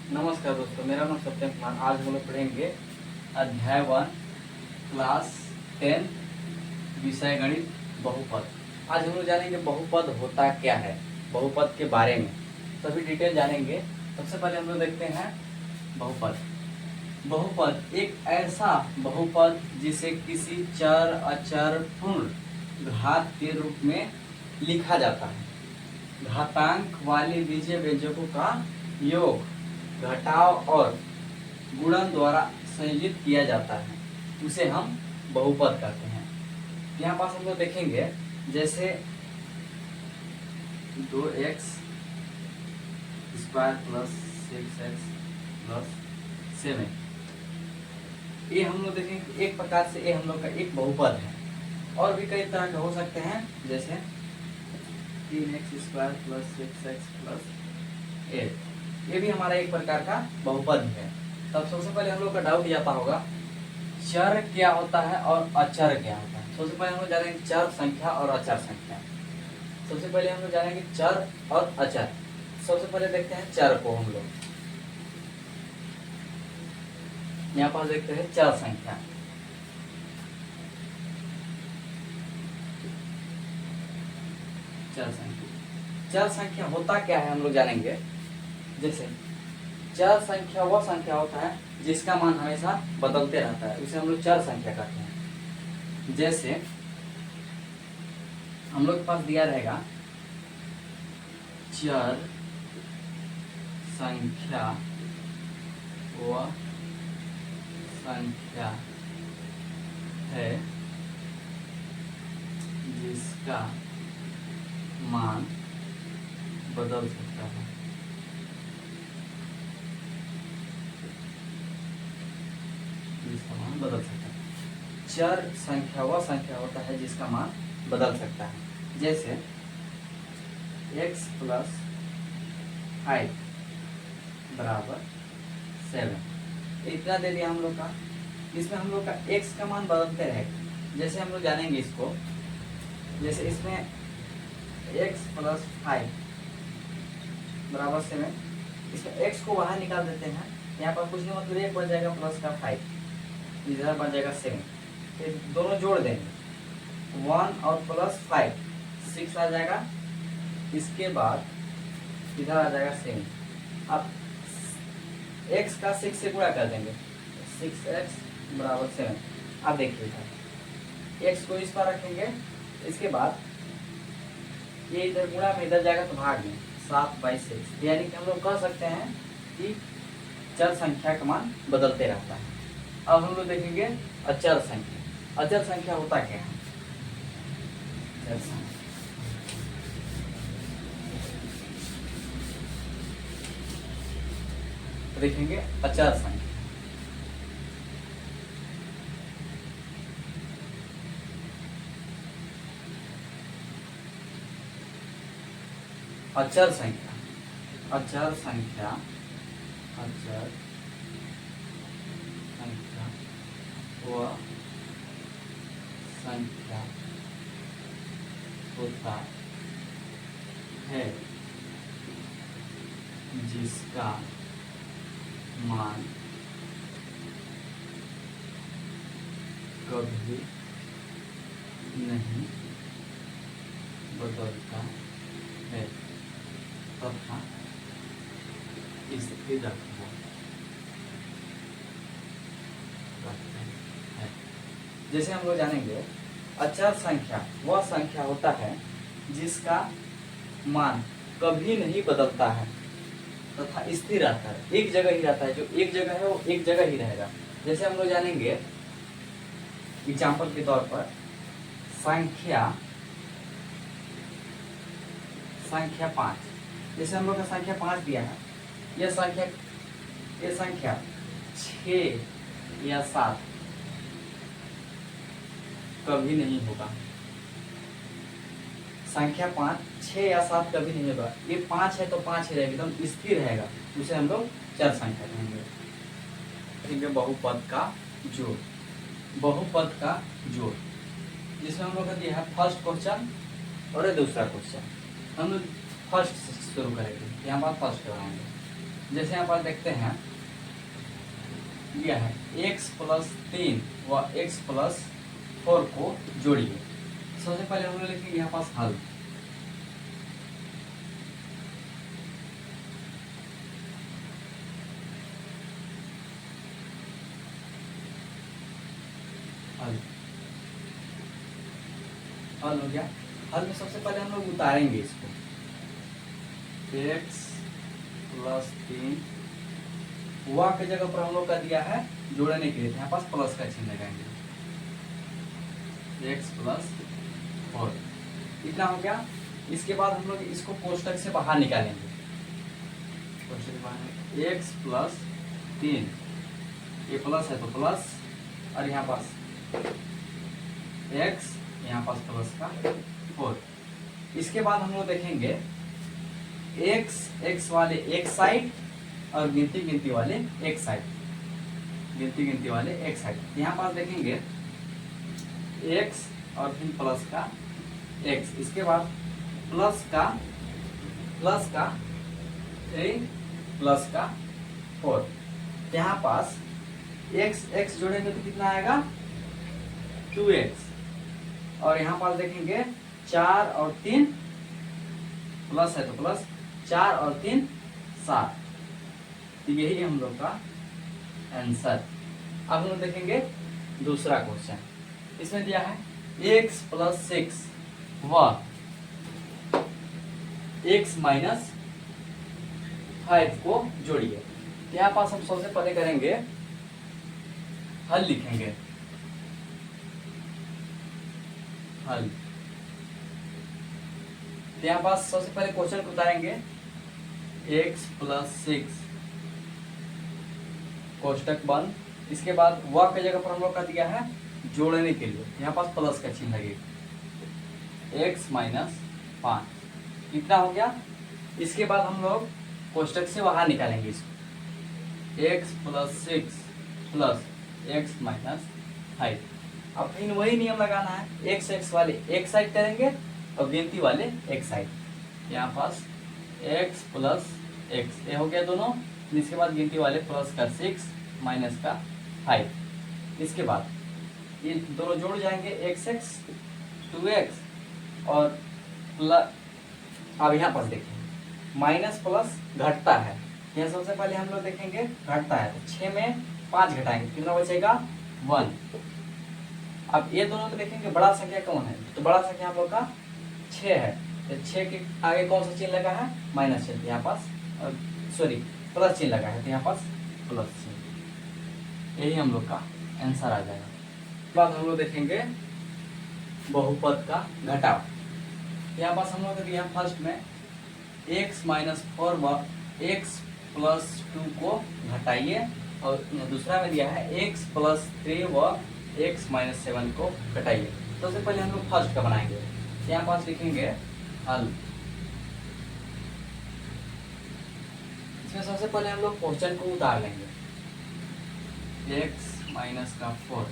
नमस्कार दोस्तों, मेरा नाम सत्यम कुमार। आज हम लोग पढ़ेंगे अध्याय 1 क्लास 10 विषय गणित बहुपद। आज हम लोग जानेंगे बहुपद होता क्या है, बहुपद के बारे में सभी डिटेल जानेंगे। सबसे पहले हम लोग देखते हैं बहुपद। बहुपद एक ऐसा बहुपद जिसे किसी चर अचर पूर्ण घात के रूप में लिखा जाता है। घातांक वाले बीजीय व्यंजकों का योग घटाव और गुणन द्वारा संयोजित किया जाता है, उसे हम बहुपद कहते हैं। यहाँ पास हम लोग देखेंगे जैसे 2x square plus 6x plus 7, ये हम लोग देखेंगे एक प्रकार से ये हम लोग का एक बहुपद है। और भी कई तरह के हो सकते हैं, जैसे 3x square plus 6x plus 8, ये भी हमारा एक प्रकार का बहुपद है। तब सबसे पहले हम लोग का डाउट जाता होगा चर क्या होता है और अचर क्या होता है। सबसे पहले हम लोग जानेंगे चर संख्या और अचर संख्या। सबसे पहले हम लोग जानेंगे चर और अचर। सबसे पहले देखते हैं चर को। हम लोग यहाँ पर देखते हैं चर संख्या। चर संख्या होता क्या है हम लोग जानेंगे। जैसे चर संख्या वह संख्या होता है जिसका मान हमेशा बदलते रहता है, उसे हम लोग चर संख्या कहते हैं। जैसे हम लोग के पास दिया रहेगा चर संख्या वह संख्या है जिसका मान बदल सकता है। मान बदल सकता है। चर संख्या वह संख्या होता है जिसका मान बदल सकता है। जैसे x प्लस 5 बराबर 7, इतना दे दिया हम लोग का। इसमें हम लोग का x का मान बदलते रहेगा। जैसे हम लोग जानेंगे इसको, जैसे इसमें x प्लस 5 बराबर 7, इसमें x को बाहर निकाल देते हैं। यहाँ पर कुछ नहीं मतलब एक बन जाएगा प्लस का 5, इधर बन जाएगा 7, फिर दोनों जोड़ देंगे 1 और प्लस 5 6 आ जाएगा। इसके बाद इधर आ जाएगा 7। अब x का 6 से गुणा कर देंगे, 6x बराबर 7। अब देखिए इधर x को इस पर रखेंगे, इसके बाद ये इधर गुणा में इधर जाएगा तो भाग में 7/6, यानी कि हम लोग कह सकते हैं कि चर संख्या का मान बदलते रहता है। अब हम लोग देखेंगे अचर संख्या। अचर संख्या होता क्या है। देखेंगे अचर संख्या। अचर संख्या, अचर संख्या, अचर संख्या वह संख्या होता है जिसका मान कभी नहीं बदलता है तथा स्थिर रहता है। जैसे हम लोग जानेंगे अचर संख्या वह संख्या होता है जिसका मान कभी नहीं बदलता है तथा स्थिर रहता है, एक जगह ही रहता है। जो एक जगह है वो एक जगह ही रहेगा। जैसे हम लोग जानेंगे एग्जाम्पल के तौर पर संख्या 5। जैसे हम लोग का संख्या 5 दिया है, यह संख्या 6 या 7 कभी नहीं होगा। संख्या 5 6 या 7 कभी नहीं होगा। ये 5 है तो 5 ही रहेगा, एकदम स्थिर रहेगा, उसे हम लोग चर संख्या कहेंगे। बहुपद का जोड़, बहुपद का जोड़ जिसमें हम लोग का दिया है फर्स्ट क्वेश्चन और ये दूसरा क्वेश्चन। हम लोग फर्स्ट से शुरू करेंगे, यहाँ पर फर्स्ट कराएंगे। जैसे यहाँ पर देखते हैं दिया है x+3 व x+4 को जोड़िए। सबसे पहले हम लोग लिखेंगे यहाँ पास हल। हल हो गया। हल में सबसे पहले हम लोग उतारेंगे इसको, x+3 वा के जगह पर हम लोग का दिया है जोड़ने के लिए, यहाँ पास प्लस का चिन्ह लगाएंगे, x+4 इतना हो गया। इसके बाद हम लोग इसको कोष्टक से बाहर निकालेंगे, कोष्टक से बाहर x+3, ये प्लस है तो प्लस, और यहाँ पास x, यहाँ पास प्लस का 4। इसके बाद हम लोग देखेंगे x वाले एक साइड और गिनती वाले एक साइड, गिनती वाले एक साइड। यहाँ पास देखेंगे x और फिर प्लस का x, इसके बाद प्लस का 3 प्लस का 4। यहाँ पास x जोड़ेंगे तो कितना आएगा 2x, और यहाँ पास देखेंगे 4 और 3 प्लस है तो प्लस, 4 और 3 7। तो यही हम लोग का आंसर। अब हम लोग देखेंगे दूसरा क्वेश्चन। इसमें दिया है x+6 व x-5 को जोड़िए। यहाँ पास हम सबसे पहले करेंगे हल लिखेंगे, हल। यहाँ पास सबसे पहले क्वेश्चन को उतारेंगे x+6 कोष्टक बंद। इसके बाद व की जगह पर हम लोग का दिया है जोड़ने के लिए, यहाँ पास प्लस का चिन्ह लगेगा, x-5 कितना हो गया। इसके बाद हम लोग कोष्टक से बाहर निकालेंगे इसको, x+6 प्लस x-5। अब फिर वही नियम लगाना है, x वाले एक साइड करेंगे और गिनती वाले एक साइड। यहाँ पास x+x ये हो गया दोनों, इसके बाद गिनती वाले प्लस का 6 माइनस का 5। इसके बाद ये दोनों जोड़ जाएंगे, x 2x और प्लस। अब यहाँ पर देखें माइनस प्लस घटता है, यहाँ सबसे पहले हम लोग देखेंगे घटता है, तो 6 में 5 घटाएंगे, कितना बचेगा 1। अब ये दोनों को देखेंगे बड़ा संख्या कौन है, तो बड़ा संख्या हम लोग का 6 है, तो 6 के आगे कौन सा चिन्ह लगा है माइनस चिन्ह, यहाँ पास सॉरी प्लस चिन्ह लगा है, तो यहाँ पास प्लस चिन्ह। यही हम लोग का आंसर आ जाएगा। बाद हम लोग देखेंगे बहुपद का घटाव। यहाँ पास हम लोग दिया फर्स्ट में x-4 व x+2 को घटाइए, और दूसरा में दिया है x+3 व x-7 को घटाइए। सबसे पहले हम लोग फर्स्ट का बनाएंगे, यहाँ पास लिखेंगे हल। इसमें सबसे पहले हम लोग क्वेश्चन को उतार लेंगे, x-4।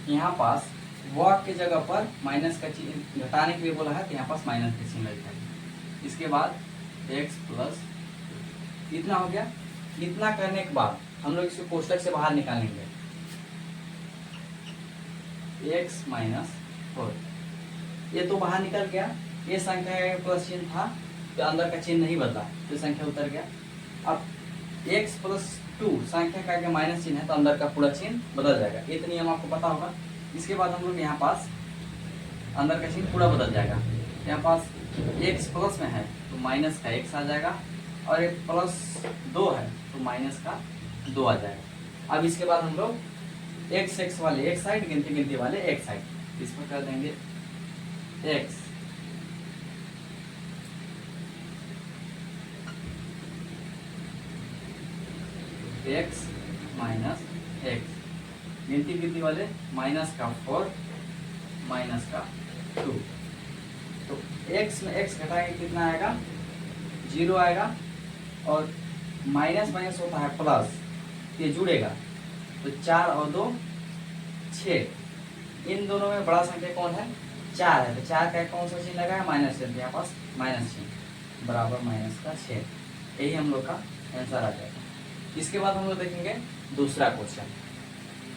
यहाँ पास व के जगह पर माइनस का चिन्ह घटाने के लिए बोला है, तो यहाँ पास माइनस का चिन्ह लगता है। इसके बाद x प्लस इतना हो गया। इतना करने के बाद हम लोग इसको कोष्टक से बाहर निकालेंगे, x-4 ये तो बाहर निकल गया, ये संख्या का प्लस चिन्ह था तो अंदर का चिन्ह नहीं बदला, तो संख्या उतर गया। अब x+2 संख्या का आगे माइनस चिन्ह है तो अंदर का पूरा चिन्ह बदल जाएगा, ये तो नियम आपको पता होगा। इसके बाद हम लोग यहाँ पास अंदर का चिन्ह पूरा बदल जाएगा। यहाँ पास x प्लस में है तो माइनस का x आ जाएगा, और एक +2 है तो माइनस का 2 आ जाएगा। अब इसके बाद हम लोग x वाले एक साइड, गिनती वाले एक साइड, इसमें कर देंगे x माइनस x, गिनती वाले माइनस का 4 माइनस का 2। तो x में x घटाएंगे कितना आएगा 0 आएगा, और माइनस माइनस होता है प्लस, ये जुड़ेगा तो 4 और 2 6। इन दोनों में बड़ा संख्या कौन है 4 है, तो 4 का कौन सा चिन्ह लगा है माइनस चिन्ह, यहाँ पास माइनस चिन्ह। बराबर माइनस का 6। यही हम लोग का आंसर आ जाएगा। इसके बाद हम लोग देखेंगे दूसरा क्वेश्चन।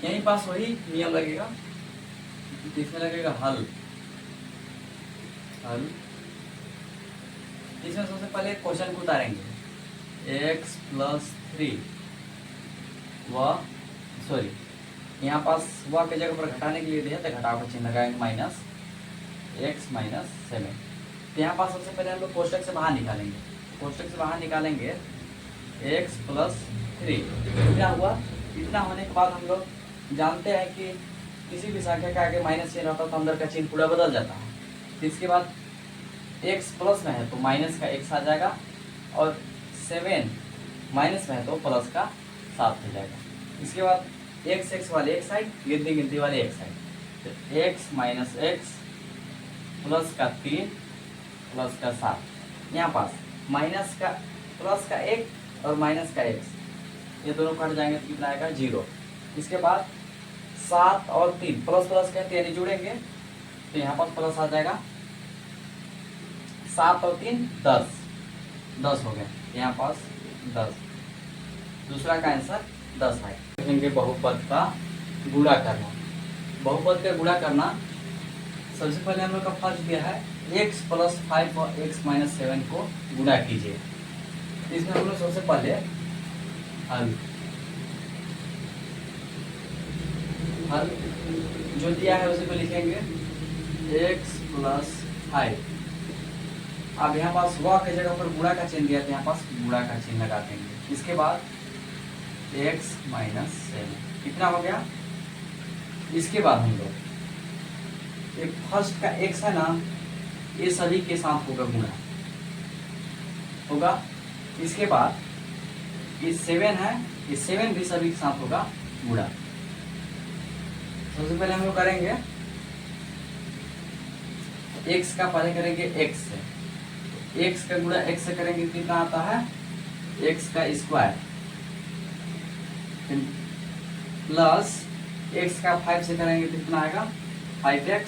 यहीं पास वही नियम लगेगा, इसमें लगेगा हल। हल इसमें सबसे पहले क्वेश्चन को उतारेंगे। x प्लस 3 व सॉरी यहाँ पास वह के जगह पर घटाने के लिए दिया तो घटाव का चिन्ह लगाएंगे माइनस x माइनस 7। तो यहाँ पास सबसे पहले हम लोग कोष्टक से बाहर निकालेंगे। कोष्टक से बाहर निकालेंगे x प्लस 3 क्या हुआ। इतना होने के बाद हम लोग जानते हैं कि किसी भी संख्या के आगे माइनस चिन्ह रहता है तो अंदर का चिन्ह पूरा बदल जाता है। तो इसके बाद x प्लस में है तो माइनस का x आ जाएगा, और 7 माइनस में है तो प्लस का 7 हो जाएगा। इसके बाद x वाले एक साइड, गिनती गिनती वाले एक साइड, तो x माइनस x प्लस का 3 प्लस का 7। यहाँ पास माइनस का प्लस का 1 और माइनस का x, ये दोनों कट जाएंगे तो कितना आएगा 0। इसके बाद 7 और 3 प्लस प्लस कहते हैं जुड़ेंगे तो यहाँ पर प्लस आ जाएगा। 7 और 3 10 हो गए, यहाँ पास 10। दूसरा का आंसर 10 है। देखेंगे बहुपद का गुणा करना। बहुपद का गुणा करना सबसे पहले हम लोग का फर्ज दिया है x प्लस 5 और x माइनस 7 को गुणा कीजिए। इसमें हम लोग सबसे पहले हल हल जो दिया है उसी को लिखेंगे x प्लस 5। अब यहाँ पास वह के जगह पर गुणा का चिन्ह दिया तो यहाँ पास गुणा का चिन्ह लगा देंगे। इसके बाद x माइनस 7 कितना हो गया। इसके बाद हम लोग एक फर्स्ट का x है ना, ये सभी के साथ होगा गुणा होगा। इसके बाद ये 7 है, ये 7 भी सभी के साथ होगा गुणा। सबसे पहले हम लोग करेंगे x का पहले करेंगे x से, x का गुणा x से करेंगे कितना आता है x का स्क्वायर, प्लस x का 5 से करेंगे कितना आएगा 5x।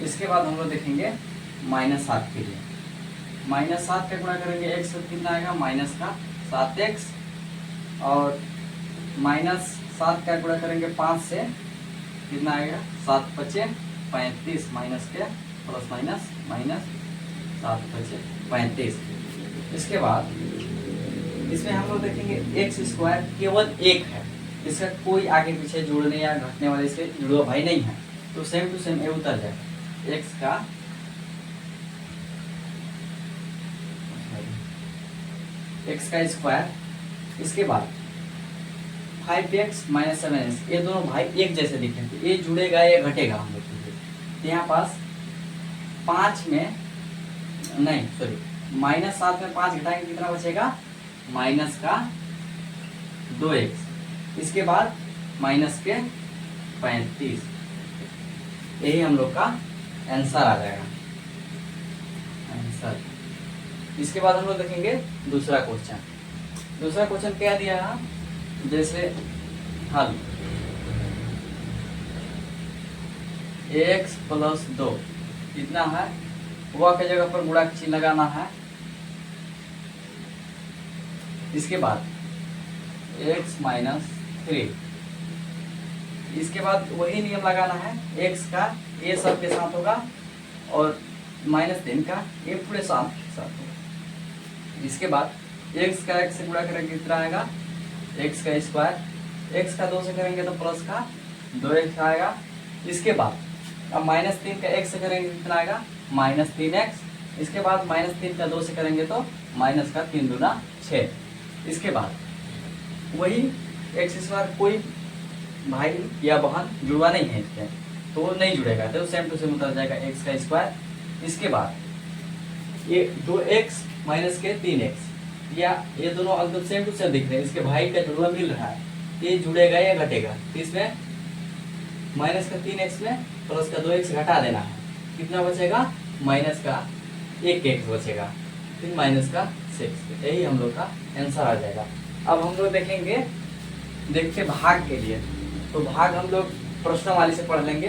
इसके बाद हम लोग देखेंगे माइनस 7 के लिए, माइनस 7 का गुणा करेंगे x से कितना आएगा माइनस का 7x, और माइनस 7 का गुणा करेंगे 5 से कितना आएगा 7 5 35 माइनस के प्लस माइनस माइनस 7 5 35। इसके बाद इसमें हम लोग देखेंगे x स्क्वायर केवल 1 है, इसका कोई आगे पीछे जोड़ने या घटने वाले से जुड़ा भाई नहीं है, तो सेम टू सेम ये उतर जाएगा x का स्क्वायर। इसके बाद 5x माइनस 7x, ये दोनों भाई एक जैसे दिखेंगे, ये जुड़ेगा या घटेगा हम लोग के लिए। तो यहाँ पास 5 में नहीं सॉरी माइनस 7 में 5 घटाएंगे कितना बचेगा माइनस का 2x। इसके बाद माइनस के 35। यही हम लोग का आंसर आ जाएगा आंसर। इसके बाद हम लोग देखेंगे दूसरा क्वेश्चन। दूसरा क्वेश्चन क्या दिया है, जैसे हल x प्लस 2 कितना है, वह के जगह पर गुणा का चिन्ह लगाना है। इसके बाद x माइनस 3, इसके बाद वही नियम लगाना है, x का ये सब के साथ होगा और माइनस 3 का ये पूरे साथ होगा। इसके बाद x का x से गुणा करेंगे कितना आएगा x का स्क्वायर, x का 2 से करेंगे तो प्लस का 2x आएगा। इसके बाद अब माइनस 3 का x से करेंगे कितना आएगा माइनस 3x। इसके बाद माइनस 3 का 2 से करेंगे तो माइनस का 3 दूना 6। इसके बाद वही x स्क्वायर, कोई भाई या बहन जुड़वा नहीं है इसमें तो नहीं जुड़ेगा, तो सेम टू सेम उतर जाएगा x का स्क्वायर। इसके बाद ये 2x माइनस के 3x, या ये दोनों एकदम सेम टू सेम दिख रहे हैं, इसके भाई का जुड़वा मिल रहा है, ये जुड़ेगा या घटेगा। तो इसमें माइनस का 3x में प्लस का 2x घटा देना है, कितना बचेगा माइनस का 1x बचेगा, फिर माइनस का 6। यही हम लोग का आंसर आ जाएगा। अब हम लोग देखेंगे देखते भाग के लिए, तो भाग हम लोग प्रश्नवाली से पढ़ लेंगे,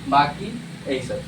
बाकी यही सब।